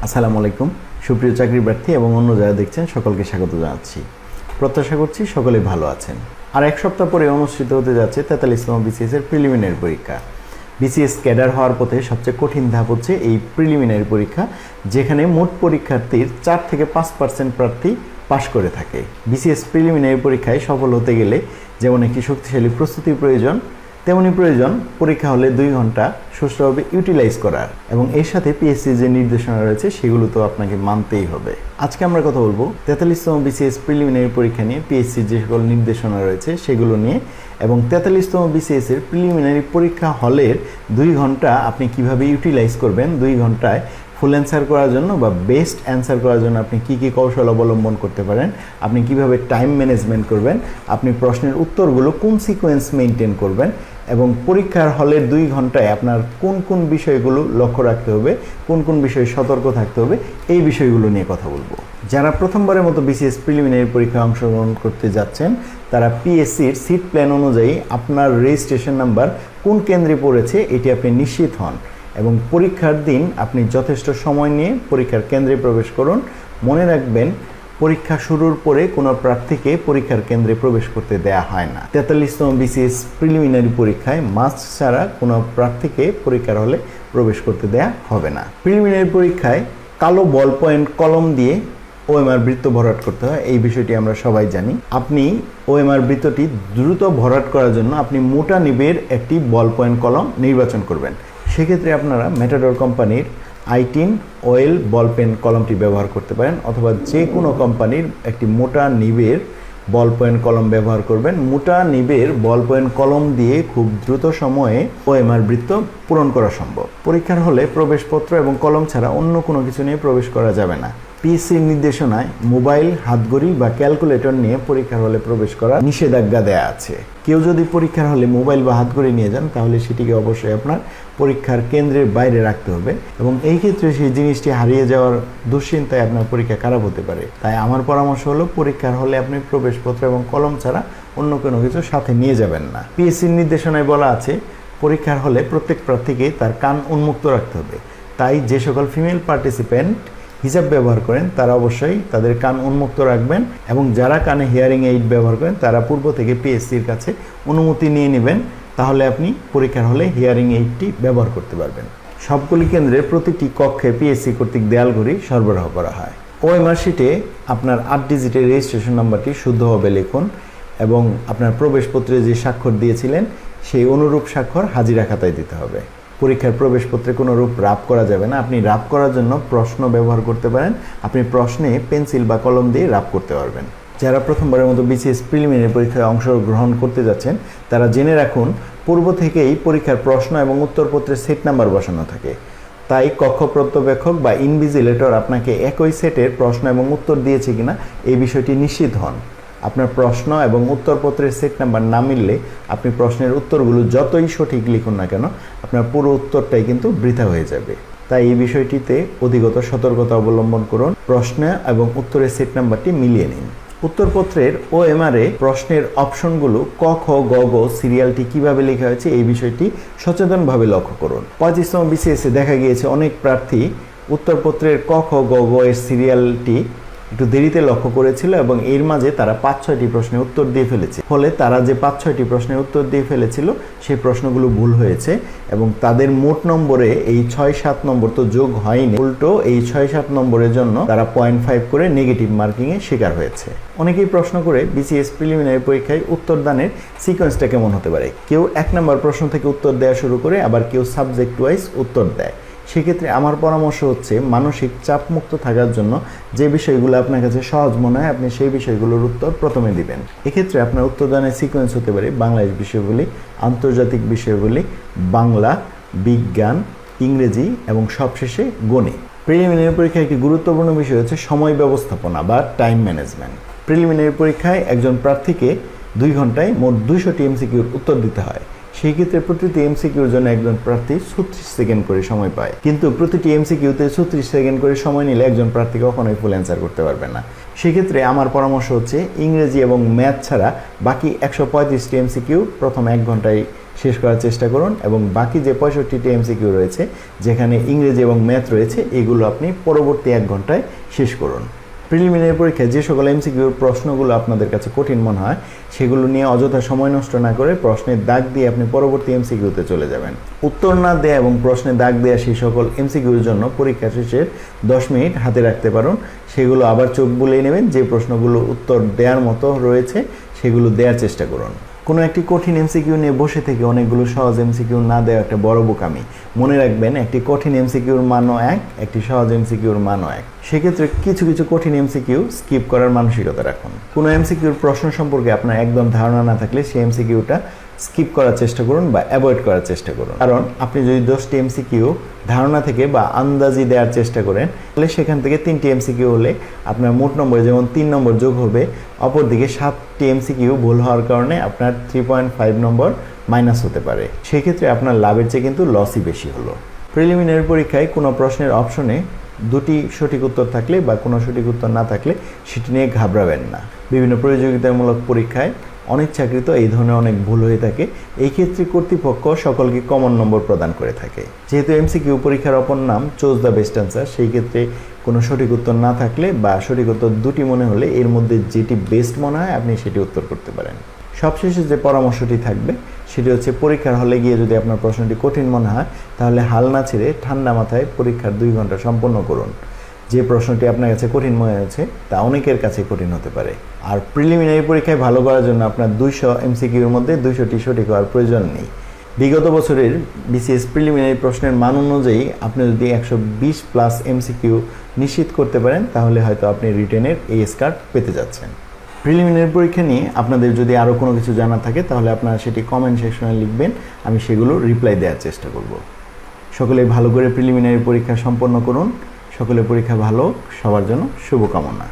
আসসালামু আলাইকুম সুপ্রিয় চাকরি প্রার্থী এবং অন্য যারা দেখছেন সকলকে স্বাগত জানাচ্ছি। প্রত্যাশা করছি সকলেই ভালো আছেন। আর এক সপ্তাহ পরে অনুষ্ঠিত হতে যাচ্ছে 43তম বিসিএস এর প্রিলিমিনারি পরীক্ষা। বিসিএস ক্যাডার হওয়ার পথে সবচেয়ে কঠিন ধাপ হচ্ছে এই প্রিলিমিনারি পরীক্ষা, যেখানে মোট পরীক্ষার্থীর 4 থেকে 5% প্রার্থী পাশ করে থাকে। বিসিএস প্রিলিমিনারি পরীক্ষায় সফল হতে গেলে যেমন একটি শক্তিশালী প্রস্তুতির প্রয়োজন, তেমনি প্রয়োজন পরীক্ষা হলে 2 ঘন্টা সুষ্ঠুভাবে ইউটিলাইজ করার, এবং এর সাথে পিএসসি যে নির্দেশনা রয়েছে সেগুলো তো আপনাকে মানতেই হবে। আজকে আমরা কথা বলবো 43তম বিসিএস প্রিলিমিনারি পরীক্ষা নিয়ে, পিএসসির যে সকল নির্দেশনা রয়েছে সেগুলো নিয়ে, এবং 43তম বিসিএস এর প্রিলিমিনারি পরীক্ষা হলের 2 ঘন্টা আপনি কিভাবে ইউটিলাইজ করবেন, 2 ঘন্টায় ফুল অ্যান্সার করার জন্য বা বেস্ট অ্যান্সার করার জন্য আপনি কী কী কৌশল অবলম্বন করতে পারেন, আপনি কিভাবে টাইম ম্যানেজমেন্ট করবেন, আপনি প্রশ্নের উত্তরগুলো কোন সিকোয়েন্স মেনটেন করবেন, এবং পরীক্ষার হলের 2 ঘন্টায় আপনার কোন কোন বিষয়গুলো লক্ষ্য রাখতে হবে, কোন কোন বিষয়ে সতর্ক থাকতে হবে, এই বিষয়গুলো নিয়ে কথা বলবো। যারা প্রথমবারের মতো বিসিএস প্রিলিমিনারি পরীক্ষায় অংশগ্রহণ করতে যাচ্ছেন তারা পিএসসির সিট প্ল্যান অনুযায়ী আপনার রেজিস্ট্রেশন নাম্বার কোন কেন্দ্রে পড়েছে এটি আপনি নিশ্চিত হন, এবং পরীক্ষার দিন আপনি যথেষ্ট সময় নিয়ে পরীক্ষার কেন্দ্রে প্রবেশ করুন। মনে রাখবেন, পরীক্ষা শুরুর পরে কোনো প্রার্থীকে পরীক্ষার কেন্দ্রে প্রবেশ করতে দেয়া হয় না। 43তম বিসিএস প্রিলিমিনারি পরীক্ষায় মাস্ক ছাড়া কোনো প্রার্থীকে পরীক্ষার হলে প্রবেশ করতে দেয়া হবে না। প্রিলিমিনারি পরীক্ষায় কালো বল পয়েন্ট কলম দিয়ে ওএমআর বৃত্ত ভরাট করতে হয়, এই বিষয়টি আমরা সবাই জানি। আপনি ওএমআর বৃত্তটি দ্রুত ভরাট করার জন্য আপনি মোটা নিবের একটি বল পয়েন্ট কলম নির্বাচন করবেন। সেক্ষেত্রে আপনারা ম্যাটাডোর কোম্পানির i10 অয়েল বল পেন কলমটি ব্যবহার করতে পারেন, অথবা যে কোনো কোম্পানির একটি মোটা নিবের বল পয়েন্ট কলম ব্যবহার করবেন। মোটা নিবের বল পয়েন্ট কলম দিয়ে খুব দ্রুত সময়ে ওএমআর বৃত্ত পূরণ করা সম্ভব। পরীক্ষার হলে প্রবেশপত্র এবং কলম ছাড়া অন্য কোনো কিছু নিয়ে প্রবেশ করা যাবে না। পিএসসির নির্দেশনায় মোবাইল, হাতঘড়ি বা ক্যালকুলেটর নিয়ে পরীক্ষার হলে প্রবেশ করার নিষেধাজ্ঞা দেয়া আছে। কেউ যদি পরীক্ষার হলে মোবাইল বা হাতঘড়ি নিয়ে যান তাহলে সেটিকে অবশ্যই আপনার পরীক্ষার কেন্দ্রের বাইরে রাখতে হবে, এবং এই ক্ষেত্রে সেই জিনিসটি হারিয়ে যাওয়ার দুশ্চিন্তায় আপনার পরীক্ষা খারাপ হতে পারে। তাই আমার পরামর্শ হলো, পরীক্ষার হলে আপনি প্রবেশপত্র এবং কলম ছাড়া অন্য কোনো কিছু সাথে নিয়ে যাবেন না। পিএসসির নির্দেশনায় বলা আছে পরীক্ষার হলে প্রত্যেক প্রার্থীকে তার কান উন্মুক্ত রাখতে হবে। তাই যে সকল ফিমেল পার্টিসিপেন্ট হিজাব ব্যবহার করেন তারা অবশ্যই তাদের কান উন্মুক্ত রাখবেন, এবং যারা কানে হিয়ারিং এইড ব্যবহার করেন তারা পূর্ব থেকে পিএসসির কাছে অনুমতি নিয়ে নেবেন, তাহলে আপনি পরীক্ষার হলে হিয়ারিং এইডটি ব্যবহার করতে পারবেন। সবগুলি কেন্দ্রে প্রতিটি কক্ষে পিএসসি কর্তৃক দেয়াল ঘড়ি সরবরাহ করা হয়। ওএমআর শিটে আপনার 8 ডিজিটের রেজিস্ট্রেশন নাম্বারটি শুদ্ধভাবে লিখুন, এবং আপনার প্রবেশপত্রে যে স্বাক্ষর দিয়েছিলেন সেই অনুরূপ স্বাক্ষর হাজিরা খাতায় দিতে হবে। পরীক্ষার প্রবেশপত্রে কোনো রূপ রাপ করা যাবে না। আপনি রাপ করার জন্য প্রশ্ন ব্যবহার করতে পারেন, আপনি প্রশ্নে পেন্সিল বা কলম দিয়ে রাপ করতে পারবেন। যারা প্রথমবারের মতো বিসিএস প্রিলিমিনারি পরীক্ষায় অংশগ্রহণ করতে যাচ্ছেন তারা জেনে রাখুন, পূর্ব থেকেই পরীক্ষার প্রশ্ন এবং উত্তরপত্রের সেট নাম্বার বসানো থাকে। তাই কক্ষ পর্যবেক্ষক বা ইনভিজিলেটর আপনাকে একই সেটের প্রশ্ন এবং উত্তর দিয়েছে কিনা এই বিষয়টি নিশ্চিত হন। আপনার প্রশ্ন এবং উত্তরপত্রের সেট নাম্বার না মিললে আপনি প্রশ্নের উত্তরগুলো যতই সঠিক লিখুন না কেন আপনার পুরো উত্তরটাই কিন্তু বৃথা হয়ে যাবে। তাই এই বিষয়টিতে অধিকতর সতর্কতা অবলম্বন করুন, প্রশ্ন এবং উত্তরের সেট নাম্বারটি মিলিয়ে নিন। উত্তরপত্রের ওএমআরে প্রশ্নের অপশনগুলো ক, খ, গ, ঘ সিরিয়ালটি কিভাবে লেখা হয়েছে এই বিষয়টি সচেতনভাবে লক্ষ্য করুন। 25তম বিসিএসে দেখা গিয়েছে অনেক প্রার্থী উত্তরপত্রের ক, খ, গ, ঘ এর সিরিয়ালটি একটু দেরিতে লক্ষ্য করেছিল, এবং এর মাঝে তারা 5-6টি প্রশ্নের উত্তর দিয়ে ফেলেছে। ফলে তারা যে 5-6টি প্রশ্নের উত্তর দিয়ে ফেলেছিল সেই প্রশ্নগুলো ভুল হয়েছে, এবং তাদের মোট নম্বরে এই 6-7 নম্বর তো যোগ হয়নি, উল্টো এই 6-7 নম্বরের জন্য তারা 0.5 করে নেগেটিভ মার্কিংয়ে শিকার হয়েছে। অনেকেই প্রশ্ন করে বিসিএস প্রিলিমিনারি পরীক্ষায় উত্তরদানের সিকোয়েন্সটা কেমন হতে পারে। কেউ 1 নম্বর প্রশ্ন থেকে উত্তর দেওয়া শুরু করে, আবার কেউ সাবজেক্ট ওয়াইজ উত্তর দেয়। সেক্ষেত্রে আমার পরামর্শ হচ্ছে, মানসিক চাপমুক্ত থাকার জন্য যে বিষয়গুলো আপনার কাছে সহজ মনে হয় আপনি সেই বিষয়গুলোর উত্তর প্রথমে দিবেন। এক্ষেত্রে আপনার উত্তরদানের সিকোয়েন্স হতে পারে বাংলাদেশ বিষয়গুলি, আন্তর্জাতিক বিষয়গুলি, বাংলা, বিজ্ঞান, ইংরেজি এবং সবশেষে গণিত। প্রিলিমিনারি পরীক্ষায় একটি গুরুত্বপূর্ণ বিষয় হচ্ছে সময় ব্যবস্থাপনা বা টাইম ম্যানেজমেন্ট। প্রিলিমিনারি পরীক্ষায় একজন প্রার্থীকে 2 ঘন্টায় মোট 200টি এমসিকিউর উত্তর দিতে হয়। সেই ক্ষেত্রে প্রতিটি এমসিকিউর জন্য একজন প্রার্থী 36 সেকেন্ড করে সময় পায়, কিন্তু প্রতিটি এমসিকিউতে 36 সেকেন্ড করে সময় নিলে একজন প্রার্থী কখনোই ফুল অ্যান্সার করতে পারবে না। সেক্ষেত্রে আমার পরামর্শ হচ্ছে ইংরেজি এবং ম্যাথ ছাড়া বাকি 135টি এমসিকিউ প্রথম 1 ঘন্টায় শেষ করার চেষ্টা করুন এবং বাকি যে 65টি এমসিকিউ রয়েছে যেখানে ইংরেজি এবং ম্যাথ রয়েছে এগুলো আপনি পরবর্তী 1 ঘন্টায় শেষ করুন। প্রিলিমিনারি পরীক্ষায় যে সকল এমসিকিউর প্রশ্নগুলো আপনাদের কাছে কঠিন মনে হয় সেগুলো নিয়ে অযথা সময় নষ্ট না করে প্রশ্নের দাগ দিয়ে আপনি পরবর্তী এমসিকিউতে চলে যাবেন। উত্তর না দেয়া এবং প্রশ্নে দাগ দেয়া সেই সকল এমসিকিউর জন্য পরীক্ষা শেষের 10 মিনিট হাতে রাখতে পারুন। সেগুলো আবার চোখ বুলিয়ে নেবেন, যে প্রশ্নগুলো উত্তর দেওয়ার মতো রয়েছে সেগুলো দেওয়ার চেষ্টা করুন। কোনো একটি কঠিন এমসিকিউ নিয়ে বসে থেকে অনেকগুলো সহজ এমসিকিউ না দেওয়া একটা বড় বোকামি। মনে রাখবেন, একটি কঠিন এমসিকিউর মানও এক, একটি সহজ এমসিকিউর মানও এক। সেক্ষেত্রে কিছু কিছু কঠিন এমসিকিউ স্কিপ করার মানসিকতা রাখুন। কোনো এমসিকিউর প্রশ্ন সম্পর্কে আপনার একদম ধারণা না থাকলে সেই এমসিকিউটা স্কিপ করার চেষ্টা করুন বা অ্যাভয়েড করার চেষ্টা করুন। কারণ আপনি যদি 10টি এমসিকিউ ধারণা থেকে বা আন্দাজি দেওয়ার চেষ্টা করেন তাহলে সেখান থেকে 3টি এমসিকিউ হলে আপনার মোট নম্বরে যেমন 3 নম্বর যোগ হবে, অপরদিকে 7টি এমসিকিউ ভুল হওয়ার কারণে আপনার 3.5 নম্বর মাইনাস হতে পারে। সেক্ষেত্রে আপনার লাভের চেয়ে কিন্তু লসই বেশি হলো। প্রিলিমিনারি পরীক্ষায় কোনো প্রশ্নের অপশনে 2টি সঠিক উত্তর থাকলে বা কোনো সঠিক উত্তর না থাকলে সেটি নিয়ে ঘাবড়াবেন না। বিভিন্ন প্রতিযোগিতামূলক পরীক্ষায় অনিচ্ছাকৃত এই ধরনের অনেক ভুল হয়ে থাকে। এই ক্ষেত্রে কর্তৃপক্ষ সকলকে কমন নম্বর প্রদান করে থাকে। যেহেতু এমসিকিউ পরীক্ষার অপর নাম চুজ দ্য বেস্ট অ্যান্সার, সেই ক্ষেত্রে কোনো সঠিক উত্তর না থাকলে বা সঠিক উত্তর 2টি মনে হলে এর মধ্যে যেটি বেস্ট মনে হয় আপনি সেটি উত্তর করতে পারেন। সবশেষে যে পরামর্শটি থাকবে সেটি হচ্ছে, পরীক্ষার হলে গিয়ে যদি আপনার প্রশ্নটি কঠিন মনে হয় তাহলে হাল না ছেড়ে ঠান্ডা মাথায় পরীক্ষার 2 ঘন্টা সম্পন্ন করুন। যে প্রশ্নটি আপনার কাছে কঠিন মনে হয়েছে তা অনেকের কাছে কঠিন হতে পারে। আর প্রিলিমিনারি পরীক্ষায় ভালো করার জন্য আপনার 200 এমসিকিউর মধ্যে 200টি সঠিক হওয়ার প্রয়োজন নেই। বিগত বছরের বিসিএস প্রিলিমিনারি প্রশ্নের মান অনুযায়ী আপনি যদি 120+ এমসিকিউ নিশ্চিত করতে পারেন তাহলে হয়তো আপনি রিটেনের এএস কার্ড পেতে যাচ্ছেন। প্রিলিমিনারি পরীক্ষা নিয়ে আপনাদের যদি আরও কোনো কিছু জানা থাকে তাহলে আপনারা সেটি কমেন্ট সেকশনে লিখবেন, আমি সেগুলো রিপ্লাই দেওয়ার চেষ্টা করব। সকলে ভালো করে প্রিলিমিনারি পরীক্ষা সম্পন্ন করুন। সকলের পরীক্ষা ভালো, সবার জন্য শুভকামনা।